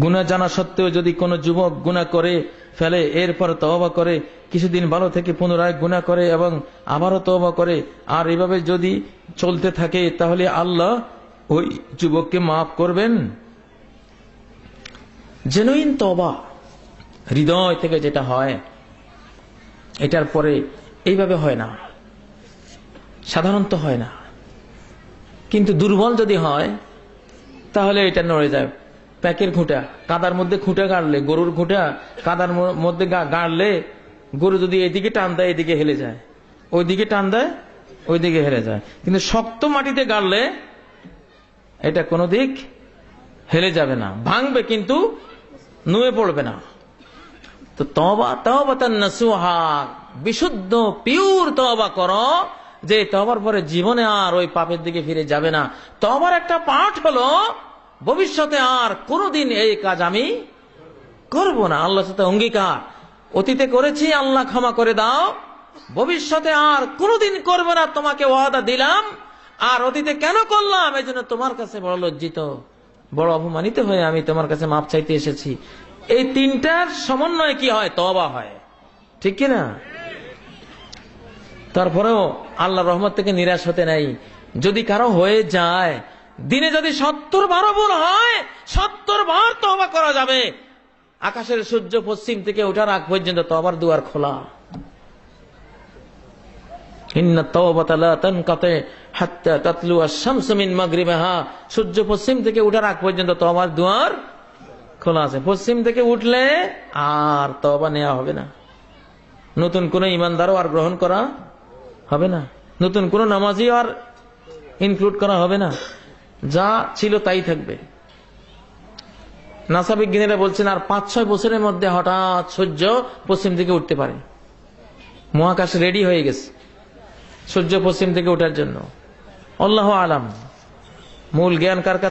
গুনাহ জানা সত্ত্বেও যদি কোনো যুবক গুনাহ করে ফেলে, এরপর তওবা করে, কিছুদিন ভালো থেকে পুনরায় গুনাহ করে এবং আবারও তওবা করে, আর এভাবে যদি চলতে থাকে, তাহলে আল্লাহ ওই যুবককে মাফ করবেন। জেনুইন তওবা হৃদয় থেকে যেটা হয়, এটার পরে এইভাবে হয় না, সাধারণত হয় না। কিন্তু দুর্বল যদি হয় তাহলে এটা নড়ে যায়। প্যাকের খুঁটা, কাদার মধ্যে খুঁটা গাড়লে, গরুর খুঁটা কাদার মধ্যে গাড়লে গরু যদি এদিকে টান দেয় এদিকে হেলে যায়, ওইদিকে টান দেয় ওইদিকে হেলে যায়। কিন্তু শক্ত মাটিতে গাড়লে এটা কোনো দিক হেলে যাবে না, ভাঙবে কিন্তু নুয়ে পড়বে না। তো তওবা তাওবাতান নাসুহা, বিশুদ্ধ পিওর তওবা করো, যে তওবার পরে জীবনে আর ওই পাপের দিকে ফিরে যাবে না। তওবার একটা পার্ট হলো ভবিষ্যতে আর কোনোদিন এই কাজ আমি করব না। আল্লাহর সাথে অঙ্গীকার, অতীতে করেছি আল্লাহ ক্ষমা করে দাও, ভবিষ্যতে আর কোনোদিন করবে না, তোমাকে ওয়াদা দিলাম। আর অতীতে কেন করলাম, এই জন্য তোমার কাছে বড় লজ্জিত, বড় অপমানিত হয়ে আমি তোমার কাছে মাপ চাইতে এসেছি। এই তিনটার সমন্বয়ে কি হয়? তওবা হয়, ঠিক কিনা? তারপরেও আল্লাহর রহমত থেকে নিরাশ হতে নাই। যদি কারো হয়ে যায়, দিনে যদি 70 বার ভুল হয়, 70 বার তওবা করা যাবে। আকাশের সূর্য পশ্চিম থেকে ওঠার আগ পর্যন্ত তওবার দুয়ার খোলা। ইন্না তাওবাতা লা তানকাতি হাত্তা তাতলু আশ-শামসু মিন মাগরিবিহা, সূর্য পশ্চিম থেকে ওঠার আগ পর্যন্ত তওবার দুয়ার খোলা আছে। পশ্চিম থেকে উঠলে আর তওবা নেওয়া হবে না, নতুন কোন ইমানদারও আর গ্রহণ করা হবে না, নতুন কোন নামাজি আর ইনক্লুড করা হবে না, যা ছিল তাই থাকবে। নাসা বিজ্ঞানীরা বলছেন আর 5-6 বছরের মধ্যে হঠাৎ সূর্য পশ্চিম থেকে উঠতে পারে। মহাকাশ রেডি হয়ে গেছে সূর্য পশ্চিম থেকে ওঠার জন্য। আল্লাহু আলাম, মূল জ্ঞান কার কাছে?